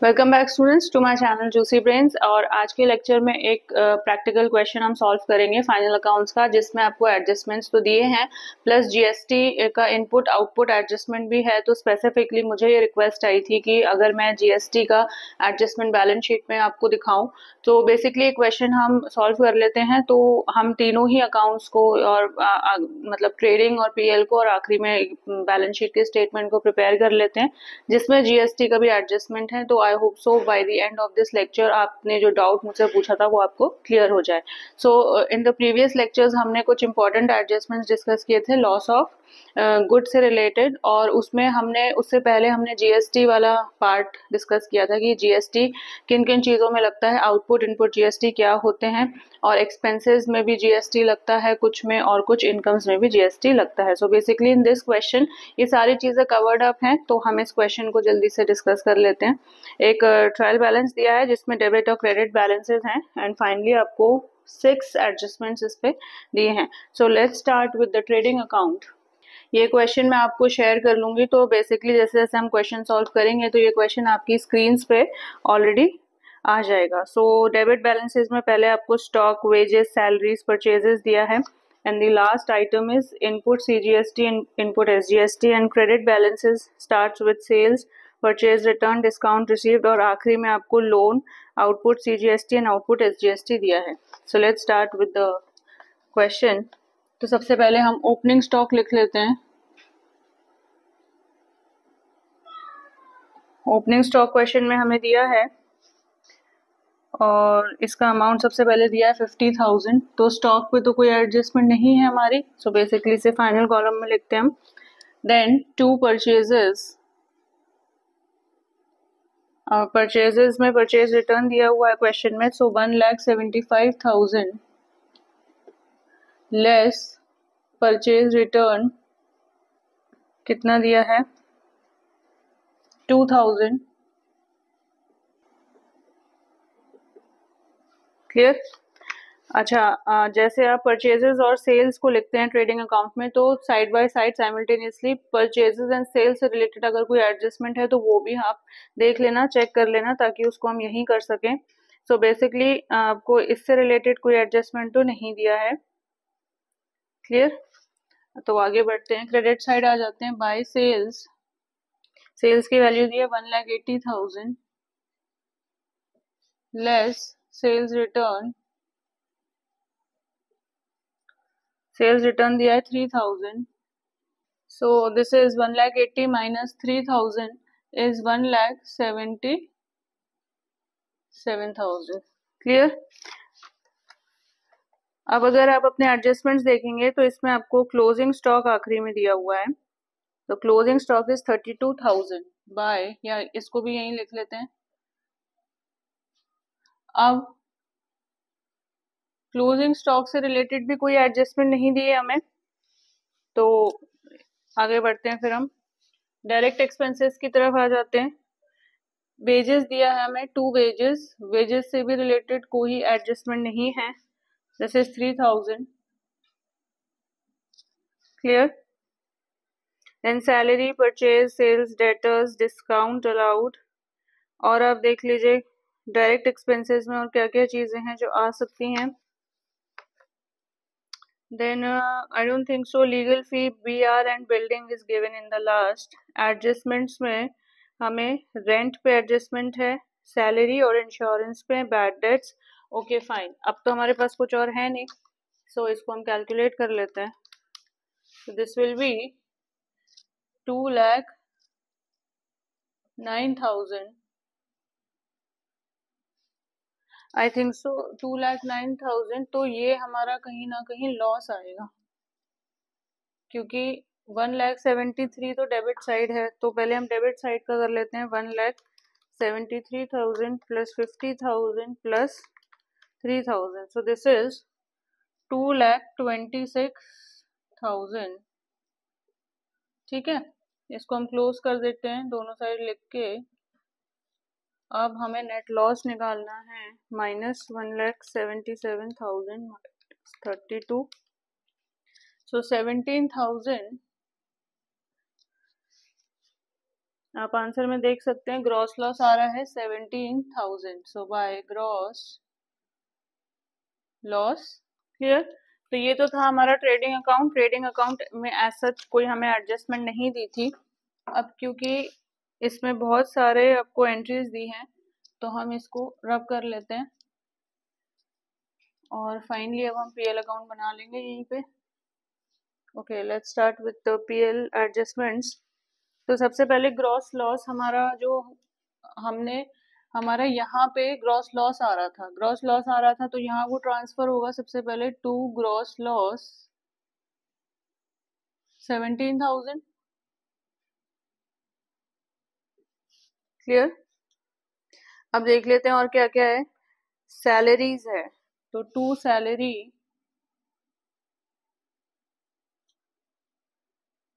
Welcome back students to my channel juicy brains. और आज के लेक्चर में एक प्रैक्टिकल क्वेश्चन हम सॉल्व करेंगे फाइनल अकाउंट्स का, जिसमें आपको एडजस्टमेंट्स तो दिए हैं प्लस जीएसटी का इनपुट आउटपुट एडजस्टमेंट भी है। तो स्पेसिफिकली मुझे ये रिक्वेस्ट आई थी कि अगर मैं जीएसटी का एडजस्टमेंट बैलेंस शीट में आपको दिखाऊं, तो बेसिकली ये क्वेश्चन हम सॉल्व कर लेते हैं। तो हम तीनों ही अकाउंट्स को और मतलब ट्रेडिंग और पीएल को और आखिरी में बैलेंस शीट के स्टेटमेंट को प्रिपेयर कर लेते हैं, जिसमें जीएसटी का भी एडजस्टमेंट है। तो I hope so by the end of this lecture आपने जो डाउट मुझसे पूछा था वो आपको क्लियर हो जाए। सो इन द प्रीवियस लेक्चर्स हमने कुछ इंपॉर्टेंट एडजस्टमेंट्स डिस्कस किए थे लॉस ऑफ गुड से रिलेटेड, और उसमें उससे पहले हमने जीएसटी वाला पार्ट डिस्कस किया था कि जीएसटी किन किन चीज़ों में लगता है, आउटपुट इनपुट जीएसटी क्या होते हैं, और एक्सपेंसेस में भी जीएसटी लगता है कुछ में, और कुछ इनकम्स में भी जीएसटी लगता है। So basically in this question ये सारी चीज़ें कवर्ड अप हैं। तो हम इस क्वेश्चन को जल्दी से डिस्कस कर लेते हैं। एक ट्रायल बैलेंस दिया है जिसमें डेबिट और क्रेडिट बैलेंसेस हैं, एंड फाइनली आपको 6 एडजस्टमेंट्स इस पे दिए हैं। सो let's start with the trading account. ये क्वेश्चन मैं आपको शेयर कर लूंगी। तो बेसिकली जैसे जैसे हम क्वेश्चन सॉल्व करेंगे तो ये क्वेश्चन आपकी स्क्रीन पे ऑलरेडी आ जाएगा। सो डेबिट बैलेंसेस में पहले आपको स्टॉक, वेजेस, सैलरीज, परचेजेस दिया है, and the last item is input CGST, input SGST, and credit balances starts with sales, purchase return, discount received, और आखिरी में आपको loan, output CGST and output SGST दिया है। So let's start with the question. तो सबसे पहले हम ओपनिंग स्टॉक लिख लेते हैं। ओपनिंग स्टॉक क्वेश्चन में हमें दिया है और इसका अमाउंट सबसे पहले दिया है 50,000। तो स्टॉक पे तो कोई एडजस्टमेंट नहीं है हमारी, सो बेसिकली इसे फाइनल कॉलम में लिखते हैं हम। देन टू परचेजेस, परचेजेस में परचेज रिटर्न दिया हुआ है क्वेश्चन में, सो 1,75,000 लेस परचेज रिटर्न कितना दिया है 2,000। क्लियर? अच्छा, जैसे आप परचेजेस और सेल्स को लिखते हैं ट्रेडिंग अकाउंट में, तो side by side simultaneously purchases and sales से रिलेटेड अगर कोई एडजस्टमेंट है तो वो भी आप देख लेना, चेक कर लेना, ताकि उसको हम यहीं कर सकें। सो बेसिकली आपको इससे रिलेटेड कोई एडजस्टमेंट तो नहीं दिया है। क्लियर? तो आगे बढ़ते हैं, क्रेडिट साइड आ जाते हैं। बाय सेल्स, सेल्स की वैल्यू दी है 1,80,000 less sales return, sales return दिया है 3,000। So this is 1,80,000 minus 3,000 is 1,77,000। Clear? अब अगर आप अपने एडजस्टमेंट्स देखेंगे तो इसमें आपको क्लोजिंग स्टॉक आखिरी में दिया हुआ है। तो क्लोजिंग स्टॉक इज 32,000 बाय, या इसको भी यहीं लिख लेते हैं। अब क्लोजिंग स्टॉक से रिलेटेड भी कोई एडजस्टमेंट नहीं दिए हमें, तो आगे बढ़ते हैं। फिर हम डायरेक्ट एक्सपेंसेस की तरफ आ जाते हैं। वेजेस दिया है हमें 2 वेजेस, वेजेस से भी रिलेटेड कोई एडजस्टमेंट नहीं है। This is 3,000। Clear? Then salary, purchase, sales, debtors, discount allowed, और आप देख लीजिए डायरेक्ट एक्सपेंसेस में और क्या क्या चीजें हैं जो आ सकती हैं। Then I don't think so legal fee, BR and building is given in the last. Adjustments में हमें रेंट पे एडजस्टमेंट है, सैलरी और इंश्योरेंस पे, बैड डेट्स। ओके फाइन, अब तो हमारे पास कुछ और है नहीं, सो इसको हम कैलकुलेट कर लेते हैं। So this will be 2,09,000। I think सो 2,09,000। तो ये हमारा कहीं ना कहीं लॉस आएगा, क्योंकि 1,73,000 तो डेबिट साइड है। तो पहले हम डेबिट साइड का कर लेते हैं। 1,73,000 plus 50,000 plus 3,000, so this is 2,26,000। ठीक है, इसको हम क्लोज कर देते हैं दोनों साइड लिख के। अब हमें नेट लॉस निकालना है, माइनस 1,77,000 32, सो 17,000 आप आंसर में देख सकते हैं ग्रॉस लॉस आ रहा है 17,000, सो बाय ग्रॉस लॉस। क्लियर। तो ये तो था हमारा ट्रेडिंग अकाउंट। ट्रेडिंग अकाउंट में एज सच कोई हमें एडजस्टमेंट नहीं दी थी। अब क्योंकि इसमें बहुत सारे आपको एंट्रीज दी हैं तो हम इसको रब कर लेते हैं और फाइनली अब हम पीएल अकाउंट बना लेंगे यहीं पे। Okay, let's start with the PL adjustments. तो सबसे पहले ग्रॉस लॉस हमारा जो हमने हमारा यहाँ पे ग्रॉस लॉस आ रहा था, ग्रॉस लॉस आ रहा था तो यहाँ वो ट्रांसफर होगा सबसे पहले टू ग्रॉस लॉस 17,000। क्लियर। अब देख लेते हैं और क्या क्या है। सैलरीज है तो टू सैलरी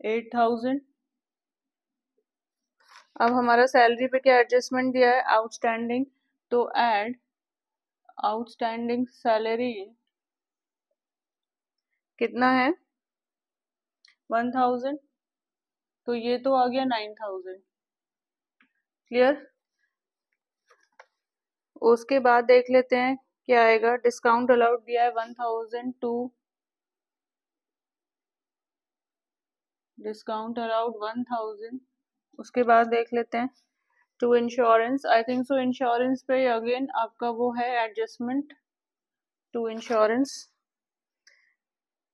8,000। अब हमारा सैलरी पे क्या एडजस्टमेंट दिया है, आउटस्टैंडिंग, तो ऐड आउटस्टैंडिंग सैलरी कितना है 1,000, तो ये तो आ गया 9,000। क्लियर। उसके बाद देख लेते हैं क्या आएगा। डिस्काउंट अलाउड दिया है 1,000 टू डिस्काउंट अलाउड 1,000। उसके बाद देख लेते हैं to insurance. I think so insurance पे अगेन आपका वो है adjustment to insurance.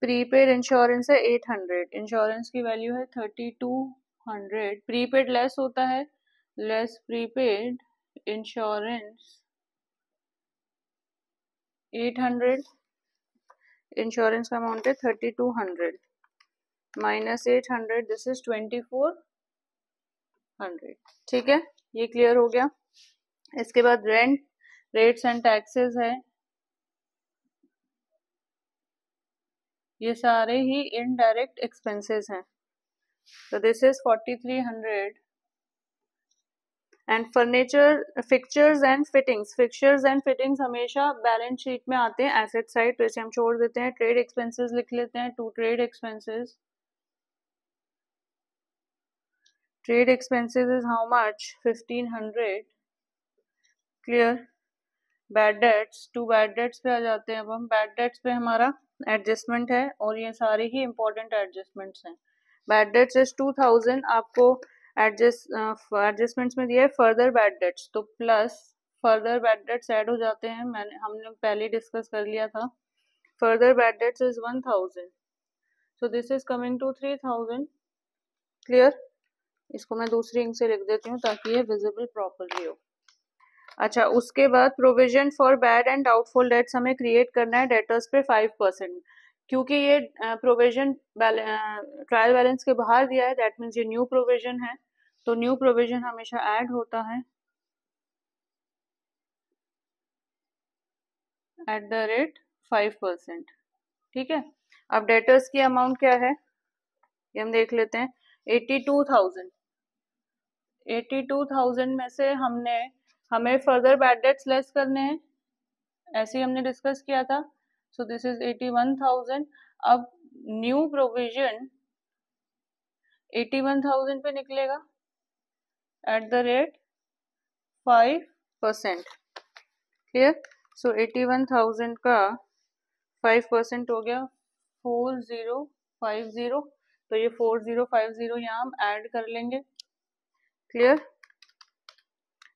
Prepaid insurance है 800, इंश्योरेंस की वैल्यू है 3,200। प्रीपेड लेस होता है, लेस प्रीपेड इंश्योरेंस 800, इंश्योरेंस का अमाउंट है 3,200 माइनस 800, दिस इज 2,400। ठीक है, ये क्लियर हो गया। इसके बाद रेंट, रेट्स एंड टैक्सेस है, ये सारे ही इनडायरेक्ट एक्सपेंसेस हैं, तो this is 4,300। And furniture, fixtures and fittings, fixtures and fittings हमेशा बैलेंस शीट में आते हैं एसेट साइड, तो इसे हम छोड़ देते हैं। ट्रेड एक्सपेंसेस लिख लेते हैं, to trade expenses. Trade expenses is how much 1,500। Clear. Bad debts, to bad debts पे आ जाते हैं। अब हम बैड डेट्स पे हमारा एडजस्टमेंट है और ये सारे ही इंपॉर्टेंट एडजस्टमेंट्स हैं। बैड डेट्स इज 2,000, आपको एडजस्टमेंट्स में दिया है फर्दर बैड डेट्स, तो plus further bad debts add हो जाते हैं, हमने पहले डिस्कस कर लिया था। Further bad debts is 1,000, so this is coming to 3,000। Clear. इसको मैं दूसरी इंक से लिख देती हूँ ताकि ये विजिबल प्रॉपरली हो। अच्छा, उसके बाद provision for bad and doubtful debts हमें क्रिएट करना है डेटर्स पे 5%, क्योंकि ये प्रोविजन ट्रायल बैलेंस के बाहर दिया है, दैट मीन्स ये न्यू प्रोविजन है, तो न्यू प्रोविजन हमेशा ऐड होता है एट द रेट 5%। ठीक है। अब डेटर्स की अमाउंट क्या है ये हम देख लेते हैं, 82,000। 82,000 में से हमें फर्दर बैड डेट्स लेस करने हैं, ऐसे ही हमने डिस्कस किया था, सो दिस इज 81,000। अब न्यू प्रोविजन 81,000 पे निकलेगा एट द रेट 5%। क्लियर। सो 81,000 का 5% हो गया 4,050, तो ये 4,050 यहाँ हम ऐड कर लेंगे। क्लियर।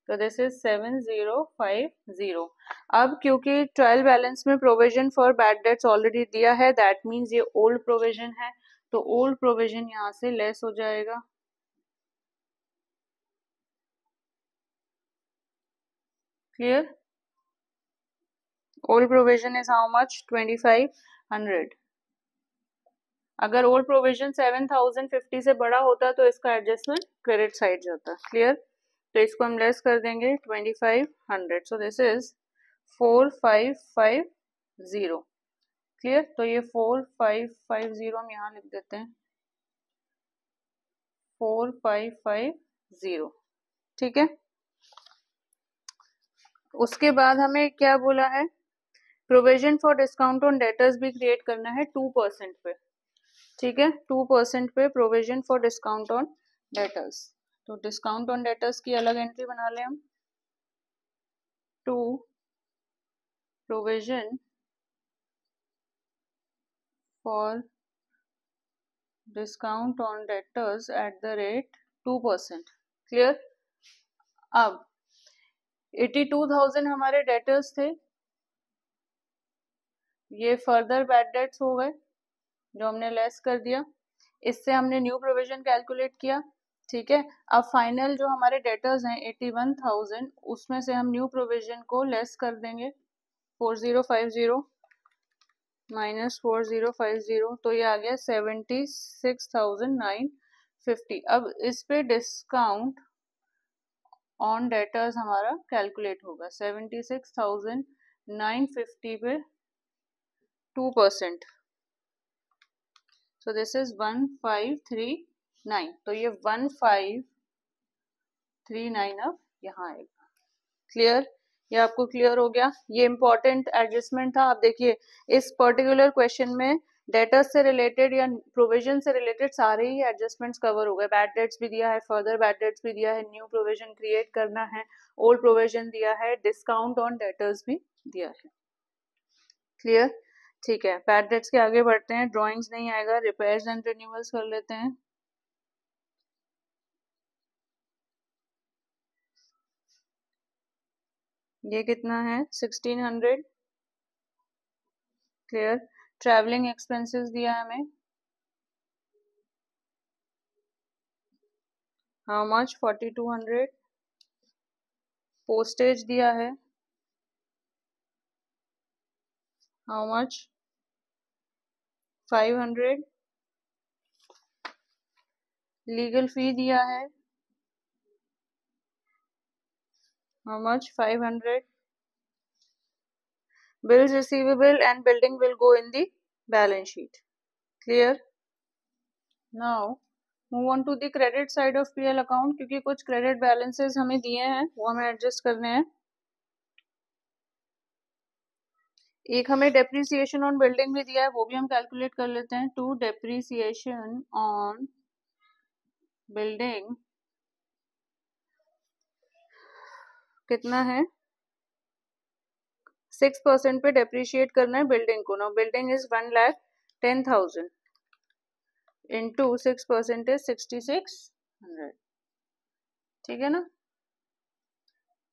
तो दिस इज 7,050। अब क्योंकि ट्रायल बैलेंस में provision for bad debts already दिया है, दैट मीन्स ये ओल्ड प्रोविजन है, तो ओल्ड प्रोविजन यहाँ से लेस हो जाएगा। Clear. Old provision is how much 2,500। अगर ओल्ड प्रोविजन 7,050 से बड़ा होता तो इसका एडजस्टमेंट क्रेडिट साइड जाता। क्लियर। तो इसको हम लेस कर देंगे 2,500, सो दिस इज 4,550। क्लियर। तो ये 4,550 हम यहाँ लिख देते हैं, 4,550। ठीक है। उसके बाद हमें क्या बोला है, provision for discount on debtors भी क्रिएट करना है 2% पे। ठीक है, 2% पे provision for discount on debtors. तो डिस्काउंट ऑन डेटर्स की अलग एंट्री बना लें हम, to provision for discount on debtors at the rate 2%। Clear. अब 82,000 हमारे डेटर्स थे, ये फर्दर बैड डेट्स हो गए जो हमने लेस कर दिया, इससे हमने न्यू प्रोविजन कैलकुलेट किया। ठीक है, अब फाइनल जो हमारे डेटर्स हैं 81,000, उसमें से हम न्यू प्रोविजन को लेस कर देंगे 4050 माइनस 4050, तो ये आ गया 76,950। अब इस पे डिस्काउंट ऑन डेटर्स हमारा कैलकुलेट होगा 76,950 पे 2%, सो दिस इज 1539। तो ये 1539 अब यहाँ आएगा। क्लियर, ये आपको क्लियर हो गया। ये इंपॉर्टेंट एडजस्टमेंट था। आप देखिए इस पर्टिकुलर क्वेश्चन में डेटर्स से रिलेटेड या प्रोविजन से रिलेटेड सारे ही एडजस्टमेंट्स कवर हो गए। बैड डेट्स भी दिया है, फर्दर बैड डेट्स भी दिया है, न्यू प्रोविजन क्रिएट करना है, ओल्ड प्रोविजन दिया है, डिस्काउंट ऑन डेटर्स भी दिया है। क्लियर, ठीक है। बैड डेट्स के आगे बढ़ते हैं, ड्राइंग्स नहीं आएगा, रिपेयर्स एंड रिन्यूअल्स कर लेते हैं। ये कितना है 1600। क्लियर, ट्रैवलिंग एक्सपेंसेस दिया है हमें, हाउ मच 4200। पोस्टेज दिया है, हाउ मच 500। लीगल फी दिया है, how much 500। Bills receivable and building will go in the balance sheet. Clear, now move on to the credit side of PL account, क्योंकि कुछ credit balances हमें दिए हैं वो हमें एडजस्ट करने हैं। एक हमें डेप्रिसिएशन ऑन बिल्डिंग भी दिया है, वो भी हम कैलकुलेट कर लेते हैं। टू डेप्रिसिएशन ऑन बिल्डिंग कितना है 6% पे डेप्रिशिएट करना है बिल्डिंग को। ना बिल्डिंग इज 1,10,000 इंटू 6% इज 6600। ठीक है ना,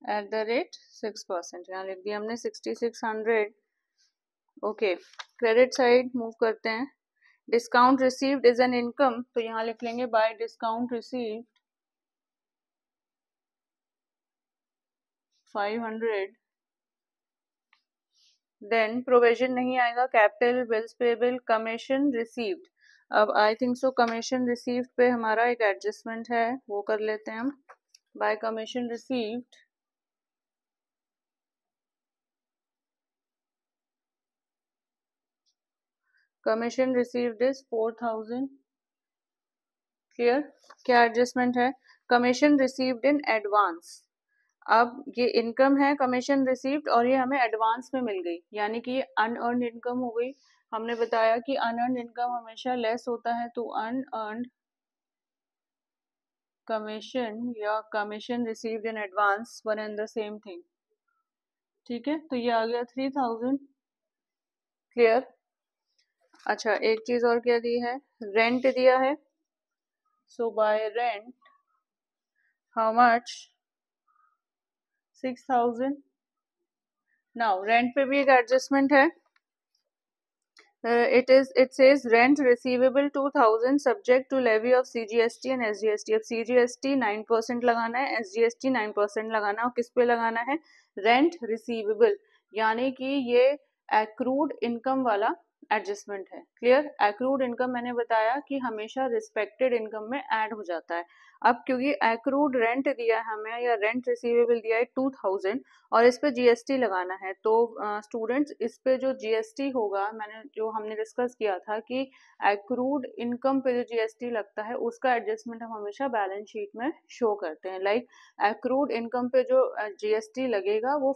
एट द रेट 6%, यहाँ लिख दिया हमने 6600। ओके, क्रेडिट साइड मूव करते हैं। Discount received is an income, तो यहाँ लिख लेंगे by discount received 500। Then provision नहीं आएगा, capital, bills payable, commission received. अब I think so commission received पे हमारा एक एडजस्टमेंट है, वो कर लेते हैं हम। Bye commission received commission received is 4000। Clear, क्या एडजस्टमेंट है, कमीशन रिसीव्ड इन एडवांस। अब ये इनकम है कमीशन रिसीव्ड और ये हमें एडवांस में मिल गई, यानी कि ये अनअर्न्ड इनकम हो गई। हमने बताया कि अनअर्न्ड इनकम हमेशा लेस होता है, तो अनअर्न्ड कमीशन या commission received in advance one and the same thing. ठीक है, तो ये आ गया 3000। क्लियर, अच्छा एक चीज और क्या दी है, रेंट दिया है। So by rent how much 6000। Now rent पे भी एक एडजस्टमेंट है। it says rent receivable 2000 subject to levy of CGST and SGST। अब CGST 9% लगाना है, SGST 9% लगाना है, और किस पे लगाना है, रेंट रिसीवेबल, यानी कि ये एक्रूड इनकम वाला एडजस्टमेंट है। क्लियर, एक्रूड इनकम मैंने बताया कि हमेशा रिस्पेक्टेड इनकम में ऐड हो जाता है। अब क्योंकि एक्रूड रेंट दिया है हमें या रेंट रिसीवेबल दिया है 2000 और इस पे जीएसटी लगाना है, तो स्टूडेंट्स इस पे जो जीएसटी होगा, मैंने जो हमने डिस्कस किया था कि एक्रूड इनकम पे जो जीएसटी लगता है उसका एडजस्टमेंट हम हमेशा बैलेंस शीट में शो करते हैं। लाइक एक्रूड इनकम पे जो जीएसटी लगेगा वो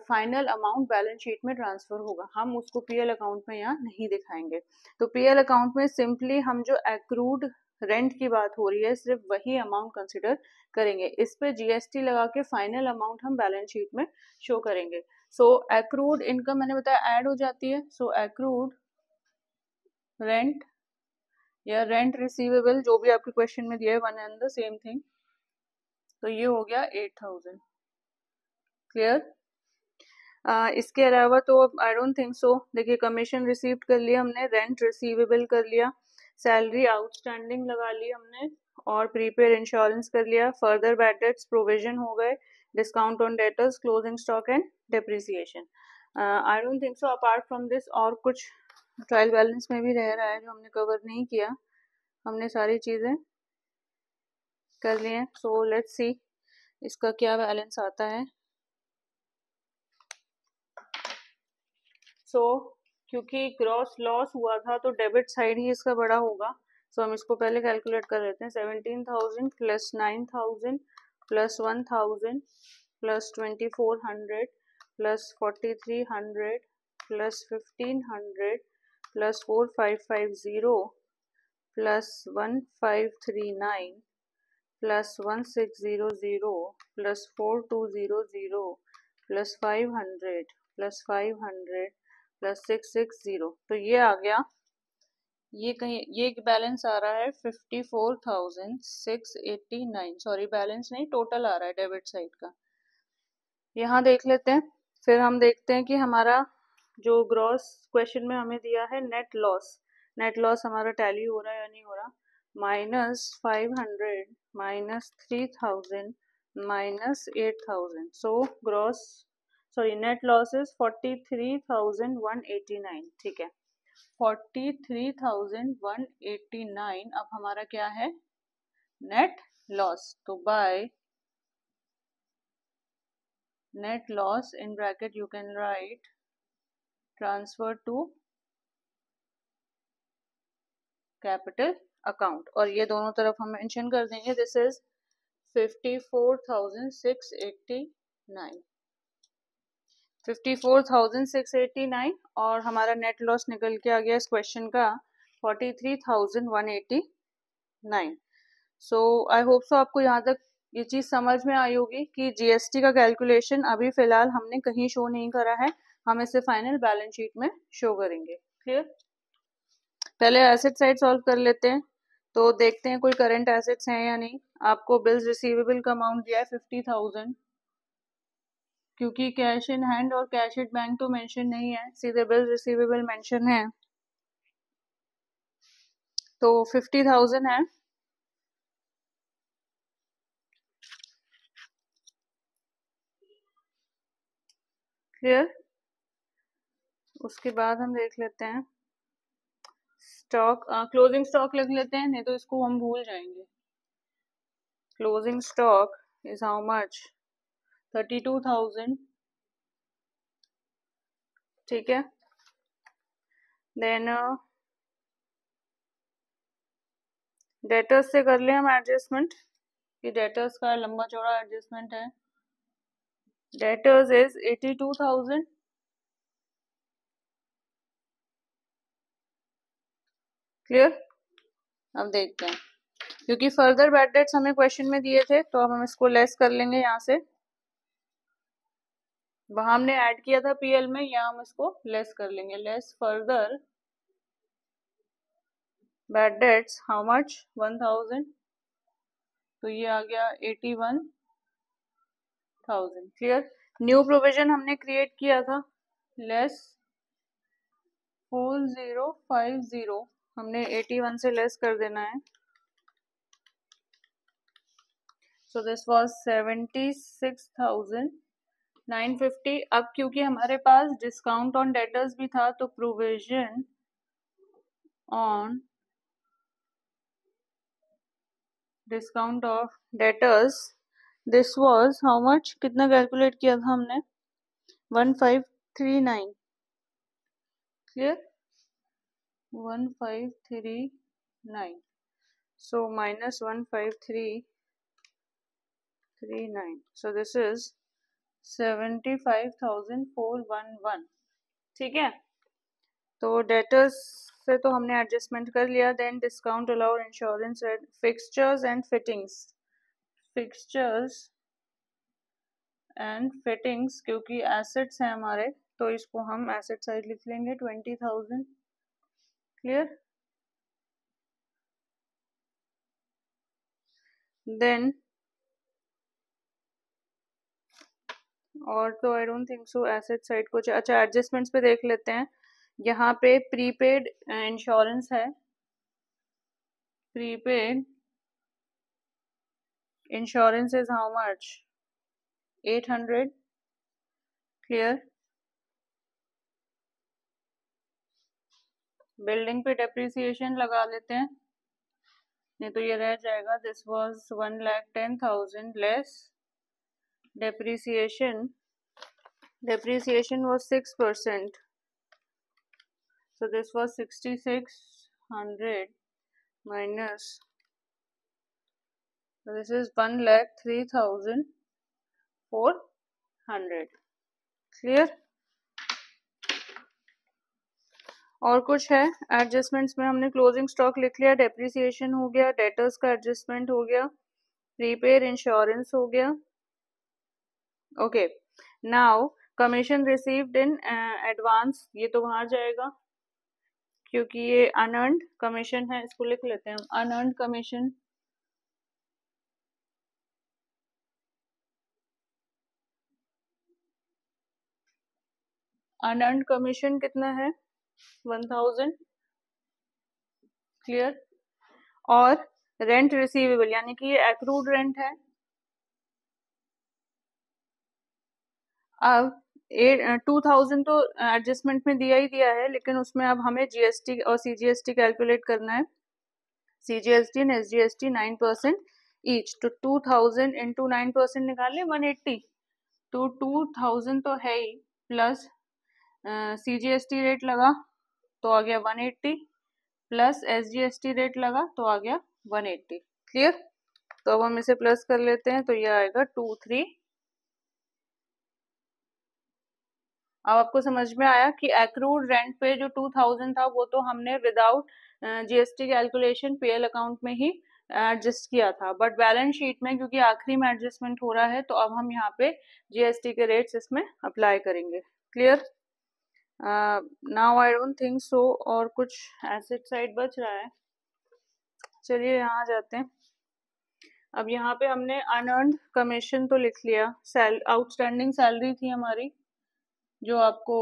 फाइनल अमाउंट बैलेंस शीट में ट्रांसफर होगा, हम उसको पीएल अकाउंट में यहाँ नहीं दिखाएंगे। तो पीएल अकाउंट में सिंपली हम जो एक्रूड रेंट की बात हो रही है, सिर्फ वही अमाउंट कंसिडर करेंगे। इस पे जीएसटी लगा के फाइनल अमाउंट हम बैलेंस शीट में शो करेंगे। सो एक्रूड इनकम मैंने बताया ऐड हो जाती है। सो एक्रूड रेंट या रेंट रिसीवेबल, जो भी आपके क्वेश्चन में दिया है, one and the same thing. तो ये हो गया 8000। क्लियर? इसके अलावा तो आई डोंट थिंक सो। देखिए, कमीशन रिसीव कर लिया हमने, रेंट रिसीवेबल कर लिया, सैलरी आउटस्टैंडिंग लगा ली हमने, और प्रीपेड इंश्योरेंस कर लिया। फर्दर बैड डेट्स प्रोविजन हो गए, discount on debtors, closing stock and depreciation. I don't think so apart from this और कुछ ट्रायल बैलेंस में भी रह रहा है जो हमने कवर नहीं किया। हमने सारी चीजें कर ली हैं। सो लेट्स सी इसका क्या बैलेंस आता है। सो क्योंकि ग्रॉस लॉस हुआ था तो डेबिट साइड ही इसका बड़ा होगा। सो हम इसको पहले कैलकुलेट कर लेते हैं। 17,000 plus 9,000 plus 1,000 plus 2,400 plus 4,300 plus 1,500 plus 4,550 plus 1,539 plus 1,600 plus 4,200 plus 500 plus 500 plus 660। तो ये आ गया, ये कहीं ये बैलेंस आ रहा है 54,689। सॉरी, बैलेंस नहीं, टोटल आ रहा है डेबिट साइड का। यहाँ देख लेते हैं। फिर हम देखते हैं कि हमारा जो ग्रॉस क्वेश्चन में हमें दिया है नेट लॉस, नेट लॉस हमारा टैली हो रहा है या नहीं हो रहा। -500 -3,000 -8,000। So gross sorry net loss is 43,189। ठीक है, 43,189 अब हमारा क्या है, नेट लॉस। तो by net loss in bracket you can write transfer to capital account, और ये दोनों तरफ हम मेंशन कर देंगे। दिस इज 54,689 54,689 और हमारा नेट लॉस निकल के आ गया इस क्वेश्चन का 43,189। सो आई होप सो आपको यहाँ तक ये चीज समझ में आई होगी कि जीएसटी का कैलकुलेशन अभी फिलहाल हमने कहीं शो नहीं करा है, हम इसे फाइनल बैलेंस शीट में शो करेंगे। क्लियर? पहले एसेट साइड सॉल्व कर लेते हैं। तो देखते हैं कोई करंट एसेट्स हैं या नहीं। आपको बिल्स रिसीवेबल का अमाउंट दिया है 50,000, क्योंकि कैश इन हैंड और कैश एट बैंक तो मेंशन नहीं है, सीधे बिल्स रिसीवेबल मेंशन है। तो 50,000 है। क्लियर? उसके बाद हम देख लेते हैं स्टॉक, क्लोजिंग स्टॉक लिख लेते हैं, नहीं तो इसको हम भूल जाएंगे। Closing stock is how much, 32,000। ठीक है, देन डेटर्स से कर ले हम एडजस्टमेंट, कि डेटर्स का लंबा चौड़ा एडजस्टमेंट है। Debtors is 82,000। क्लियर? अब देखते हैं, क्योंकि फर्दर बैड डेट्स हमें क्वेश्चन में दिए थे तो अब हम इसको लेस कर लेंगे यहाँ से। वहां हमने ऐड किया था पीएल में, यहाँ हम इसको लेस कर लेंगे। Less further bad dates how much, 1,000। तो ये आ गया 81,000। क्लियर? न्यू प्रोविजन हमने क्रिएट किया था, लेस 4050 हमने 81 से लेस कर देना है। So this was 76,950। अब क्योंकि हमारे पास डिस्काउंट ऑन डेटर्स भी था तो provision on discount of debtors, this was how much, कितना कैलकुलेट किया था हमने, 1539। Clear? 1539। So minus 1539, so this is 75,411। ठीक है, तो डेटर्स से तो हमने एडजस्टमेंट कर लिया. Then discount allowed insurance fixtures and fittings. Fixtures and fittings क्योंकि एसेट्स हैं हमारे तो इसको हम एसेट साइड लिख लेंगे 20,000. क्लियर. देन और तो आई don't think so asset side कुछ. अच्छा एडजस्टमेंट्स पे देख लेते हैं. यहाँ पे प्रीपेड इंश्योरेंस है. Prepaid insurance is how much? 800. Clear. Building पे डेप्रिसिएशन लगा लेते हैं, नहीं तो ये रह जाएगा. This was 1,10,000 less depreciation was 6%, so this was 6,600 minus, so this is 1,03,400. Clear. और कुछ है एडजस्टमेंट्स में? हमने क्लोजिंग स्टॉक लिख लिया, डेप्रिसिएशन हो गया, डेटर्स का एडजस्टमेंट हो गया, प्रीपेड इंश्योरेंस हो गया. Okay. Now commission received in advance, ये तो बाहर जाएगा क्योंकि ये अनअर्न्ड कमीशन है. इसको लिख लेते हैं हम, अनअर्न्ड कमीशन. अनअर्न्ड कमीशन कितना है? 1,000. क्लियर. और रेंट रिसीवेबल यानी कि ये एक्रूड रेंट है. अब 2,000 तो एडजस्टमेंट में दिया ही दिया है, लेकिन उसमें अब हमें जीएसटी और सीजीएसटी कैलकुलेट करना है. सीजीएसटी एंड एसजीएसटी 9% ईच, तो 2,000 इंटू 9% निकालिए 180. तो 2,000 तो है ही, प्लस सीजीएसटी रेट लगा तो आ गया 180, प्लस एसजीएसटी रेट लगा तो आ गया 180. क्लियर. तो अब हम इसे प्लस कर लेते हैं तो ये आएगा 23. अब आपको समझ में आया कि एक्रूड रेंट पे जो 2,000 था वो तो हमने without GST calculation PL account में ही एडजस्ट किया था, बट बैलेंस शीट में क्योंकि आखिरी में एडजस्टमेंट हो रहा है तो अब हम यहाँ पे जीएसटी के रेट्स इसमें अप्लाई करेंगे. Clear. Now I don't think सो और कुछ एसेट साइड बच रहा है. चलिए यहाँ जाते हैं. अब यहाँ पे हमने अनअर्न्ड कमीशन तो लिख लिया. आउटस्टैंडिंग सैलरी थी हमारी जो आपको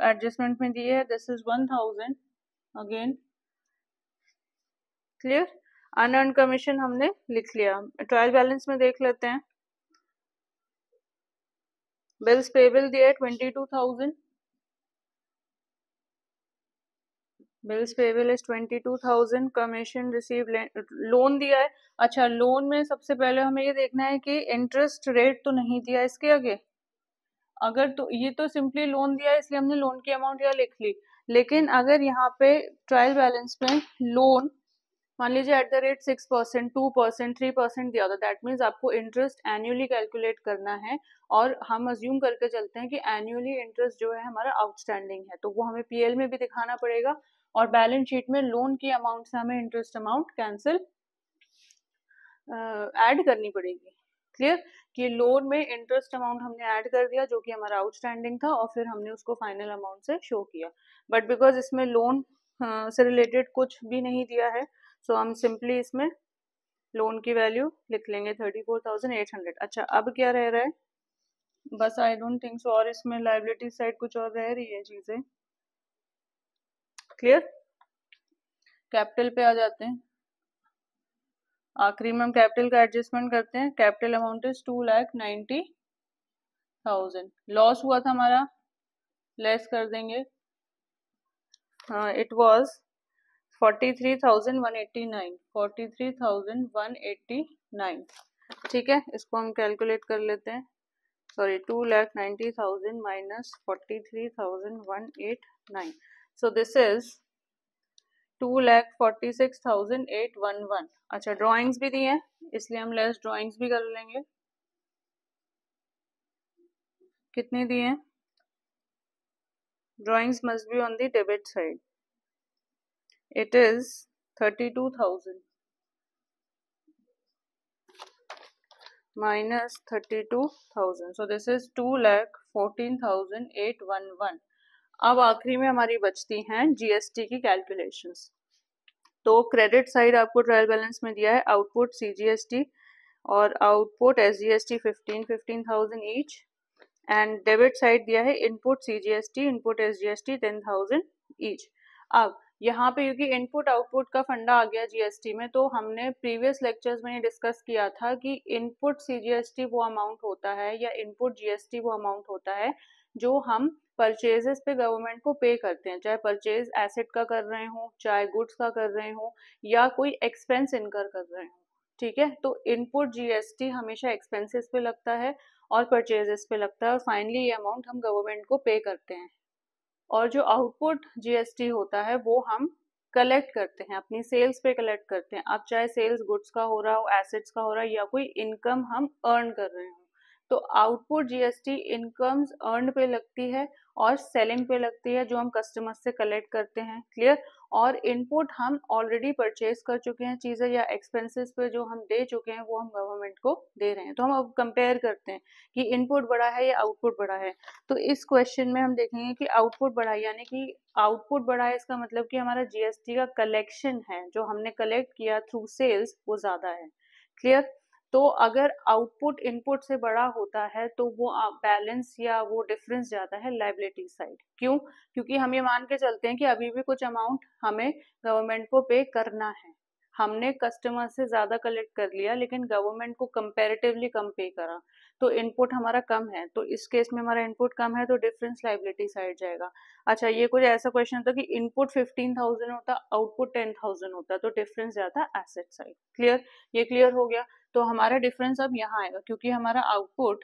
एडजस्टमेंट में दी है. This is 1,000 again. Clear. Unearned commission हमने लिख लिया. ट्रायल बैलेंस में देख लेते हैं. बिल्स पेबल दिया है 22,000. Bills payable is 22,000. Commission receive, loan दिया है. अच्छा लोन में सबसे पहले हमें ये देखना है कि इंटरेस्ट रेट तो नहीं दिया इसके आगे. अगर तो ये तो सिंपली लोन दिया है इसलिए हमने लोन की अमाउंट यहाँ लिख ली, लेकिन अगर यहाँ पे ट्रायल बैलेंस में लोन मान लीजिए एट द रेट 6%, 2%, 3% दिया होता, दैट मीन्स आपको इंटरेस्ट एनुअली कैलकुलेट करना है. और हम अज्यूम करके चलते हैं कि एनुअली इंटरेस्ट जो है हमारा आउटस्टैंडिंग है, तो वो हमें पीएल में भी दिखाना पड़ेगा और बैलेंस शीट में लोन की अमाउंट से हमें इंटरेस्ट अमाउंट कैंसिल ऐड करनी पड़ेगी. क्लियर. कि लोन में इंटरेस्ट अमाउंट हमने ऐड कर दिया जो कि हमारा आउटस्टैंडिंग था और फिर हमने उसको फाइनल अमाउंट से शो किया. बट बिकॉज इसमें लोन से रिलेटेड कुछ भी नहीं दिया है सो हम सिंपली इसमें लोन की वैल्यू लिख लेंगे 34,800. अच्छा अब क्या रह रहा है? बस आई डोंट थिंक सो और इसमें लायबिलिटी साइड कुछ और रह रही है चीजें. क्लियर. कैपिटल पे आ जाते हैं. आखिरी में हम कैपिटल का एडजस्टमेंट करते हैं. Capital amount is 2,90,000. लॉस हुआ था हमारा, लेस कर देंगे. It was 43,189. 43,189. ठीक है, इसको हम कैलकुलेट कर लेते हैं. Sorry 2,90,000 minus 43,189. So this is 2,46,811. अच्छा ड्राइंग्स भी दी है इसलिए हम लेस ड्राइंग्स भी कर लेंगे. कितनी दी है? Drawings must be on the debit side. It is 32,000 minus 32,000. So this is 2,14,811. अब आखिरी में हमारी बचती हैं जीएसटी की कैलकुलेशंस। तो क्रेडिट साइड आपको ट्रायल बैलेंस में दिया है आउटपुट सीजीएसटी और output SGST 15,000 each, and debit side दिया है input CGST input SGST 10,000 each. अब यहाँ पे क्योंकि इनपुट आउटपुट का फंडा आ गया जीएसटी में, तो हमने प्रीवियस लेक्चर्स में डिस्कस किया था कि इनपुट सीजीएसटी वो अमाउंट होता है या इनपुट जीएसटी वो अमाउंट होता है जो हम परचेजेस पे गवर्नमेंट को पे करते हैं, चाहे परचेज एसेट का कर रहे हो, चाहे गुड्स का कर रहे हो, या कोई एक्सपेंस इनकर कर रहे हो। ठीक है, तो इनपुट जीएसटी हमेशा एक्सपेंसेस पे लगता है और परचेजेस पे लगता है, और फाइनली ये अमाउंट हम गवर्नमेंट को पे करते हैं। और जो आउटपुट जीएसटी होता है वो हम कलेक्ट करते हैं, अपनी सेल्स पे कलेक्ट करते हैं। अब चाहे सेल्स गुड्स का हो रहा हो, एसेट्स का हो रहा है, या कोई इनकम हम अर्न कर रहे हो, तो आउटपुट जीएसटी इनकम्स अर्न पे लगती है और सेलिंग पे लगती है जो हम कस्टमर से कलेक्ट करते हैं। क्लियर? और इनपुट हम ऑलरेडी परचेज कर चुके हैं चीजें, या एक्सपेंसेस पे जो हम दे चुके हैं वो हम गवर्नमेंट को दे रहे हैं। तो हम अब कंपेयर करते हैं कि इनपुट बड़ा है या आउटपुट बड़ा है। तो इस क्वेश्चन में हम देखेंगे कि आउटपुट बढ़ा है, यानी कि आउटपुट बढ़ा है इसका मतलब कि हमारा जीएसटी का कलेक्शन है जो हमने कलेक्ट किया थ्रू सेल्स वो ज्यादा है। क्लियर? तो अगर आउटपुट इनपुट से बड़ा होता है तो वो बैलेंस या वो डिफरेंस जाता है लायबिलिटी साइड। क्यों? क्योंकि हम ये मान के चलते हैं कि अभी भी कुछ अमाउंट हमें गवर्नमेंट को पे करना है। हमने कस्टमर से ज्यादा कलेक्ट कर लिया लेकिन गवर्नमेंट को कंपैरेटिवली कम पे करा, तो इनपुट हमारा कम है, तो इस केस में हमारा इनपुट कम है तो डिफरेंस लायबिलिटी साइड जाएगा। अच्छा, ये कुछ ऐसा क्वेश्चन होता कि इनपुट 15,000 होता, आउटपुट 10,000 होता, तो डिफरेंस जाता एसेट साइड। क्लियर? ये क्लियर हो गया। तो हमारा डिफरेंस अब यहाँ आएगा क्योंकि हमारा आउटपुट,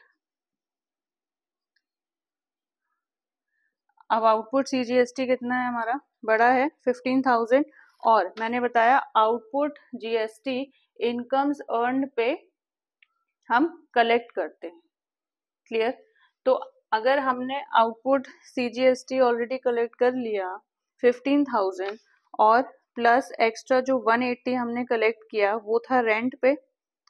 अब आउटपुट सीजीएसटी कितना है हमारा, बड़ा है 15,000, और मैंने बताया आउटपुट जीएसटी इनकम्स अर्न पे हम कलेक्ट करते हैं। क्लियर? तो अगर हमने आउटपुट सीजीएसटी ऑलरेडी कलेक्ट कर लिया 15,000 और प्लस एक्स्ट्रा जो 180 हमने कलेक्ट किया वो था रेंट पे,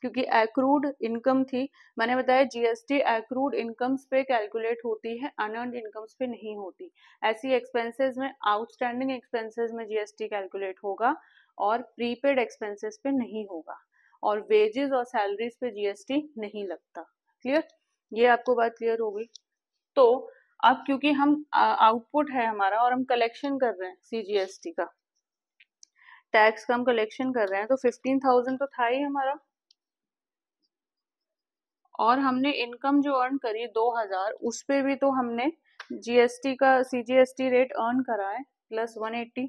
क्योंकि एक्रूड इनकम थी। मैंने बताया जीएसटी एक्रूड इनकम्स पे कैलकुलेट होती है, अनअर्न्ड इनकम्स पे नहीं होती। ऐसी एक्सपेंसेस में, आउटस्टैंडिंग एक्सपेंसेस में जीएसटी कैलकुलेट होगा और प्रीपेड एक्सपेंसेस पे नहीं होगा, और वेजेस और सैलरीज पे जीएसटी नहीं लगता। क्लियर? ये आपको बात क्लियर होगी। तो अब क्योंकि हम आउटपुट है हमारा और हम कलेक्शन कर रहे हैं सीजीएसटी का, टैक्स का हम कलेक्शन कर रहे हैं, तो 15,000 तो था ही हमारा, और हमने इनकम जो अर्न करी 2,000, उस पे भी तो हमने जीएसटी का सीजीएसटी रेट अर्न करा है प्लस 180।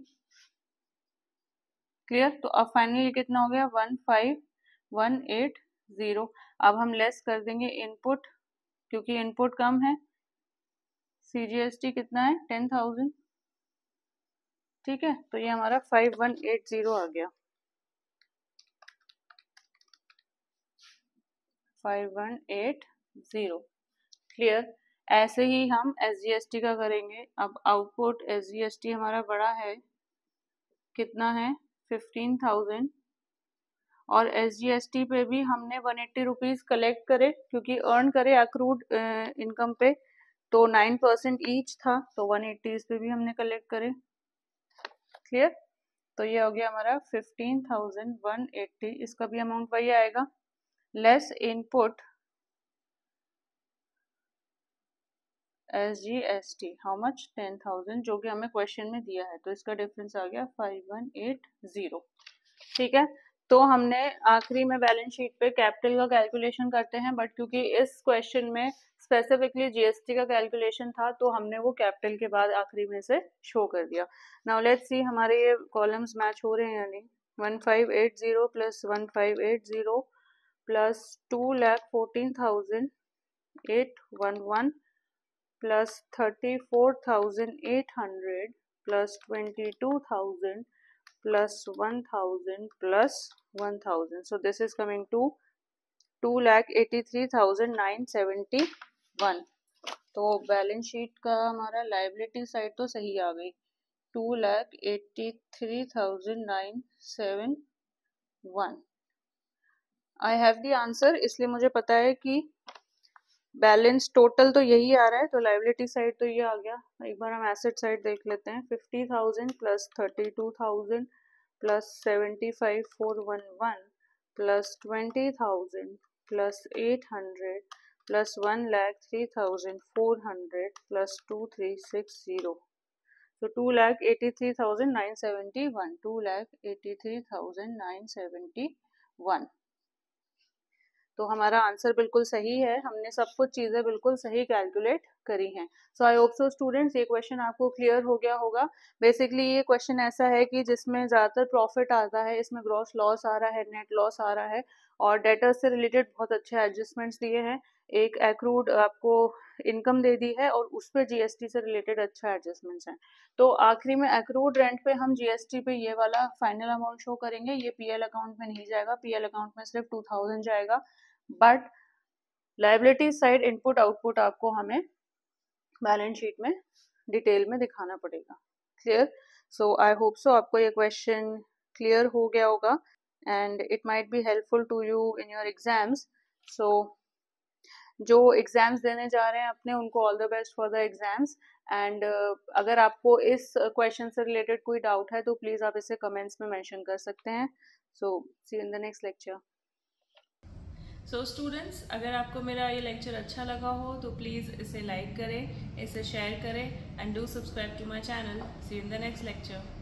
क्लियर? तो अब फाइनली कितना हो गया 15,180। अब हम लेस कर देंगे इनपुट, क्योंकि इनपुट कम है, सीजीएसटी कितना है 10,000। ठीक है, तो ये हमारा 5180 आ गया, 5180। क्लियर? ऐसे ही हम एसजीएसटी का करेंगे। अब आउटपुट एसजीएसटी हमारा बड़ा है, कितना है 15,000, और एसजीएसटी पे भी हमने 180 रुपीज कलेक्ट करे क्योंकि अर्न करे अक्रूड इनकम पे, तो 9% ईच था, तो 180 इस पे भी हमने कलेक्ट करे। क्लियर? तो ये हो गया हमारा 15,180, इसका भी अमाउंट वही आएगा, less input SGST how much 10,000, जो कि हमें क्वेश्चन में दिया है, तो इसका डिफरेंस आ गया 5180। ठीक है, तो हमने आखिरी में बैलेंस शीट पे कैपिटल का कैलकुलेशन करते हैं, बट क्योंकि इस क्वेश्चन में स्पेसिफिकली जीएसटी का कैलकुलेशन था तो हमने वो कैपिटल के बाद आखिरी में से शो कर दिया। नाउ लेट्स सी हमारे ये कॉलम्स मैच हो रहे हैं या नहीं। 1580 plus 1580 plus 2,14,811 plus 34,800 plus 22,000 plus 1,000 plus 1,000. So this is coming to 2,83,971. तो बैलेंस शीट का हमारा लायबिलिटी साइड तो सही आ गई, 2,83,971। आई हैव द आंसर, इसलिए मुझे पता है कि बैलेंस टोटल तो यही आ रहा है, तो लाइबिलिटी साइड तो ये आ गया। एक बार हम एसेट साइड देख लेते हैं। 50,000 plus 32,000 plus 75,411 plus 20,000 plus 800 plus 1,03,400 plus 2,360, तो 2,83,971, 2,83,971। तो हमारा आंसर बिल्कुल सही है, हमने सब कुछ चीज़ें बिल्कुल सही कैलकुलेट करी हैं। सो आई होप सो स्टूडेंट्स ये क्वेश्चन आपको क्लियर हो गया होगा। बेसिकली ये क्वेश्चन ऐसा है कि जिसमें ज़्यादातर प्रॉफिट आता है, इसमें ग्रॉस लॉस आ रहा है, नेट लॉस आ रहा है, और डेटर्स से रिलेटेड बहुत अच्छे एडजस्टमेंट्स दिए हैं। एक एक्रूड आपको इनकम दे दी है और उस पर जीएसटी से रिलेटेड अच्छा एडजस्टमेंट्स हैं। तो आखिरी में एक्रूड रेंट पे हम जीएसटी पे ये वाला फाइनल अमाउंट शो करेंगे। ये पीएल अकाउंट में नहीं जाएगा, पीएल अकाउंट में सिर्फ 2000 जाएगा, but liability side input output आपको हमें बैलेंस शीट में डिटेल में दिखाना पड़ेगा। Clear? So I hope so आपको ये क्वेश्चन क्लियर हो गया होगा and it might be helpful to you in your exams. So जो एग्जाम्स देने जा रहे हैं अपने, उनको all the best for the exams. And अगर आपको इस क्वेश्चन से रिलेटेड कोई डाउट है तो प्लीज़ आप इसे कमेंट्स में मेंशन कर सकते हैं। So see you in the next lecture. So students, अगर आपको मेरा ये लेक्चर अच्छा लगा हो तो प्लीज़ इसे लाइक करें, इसे शेयर करें and do subscribe to my channel. See you in the next lecture.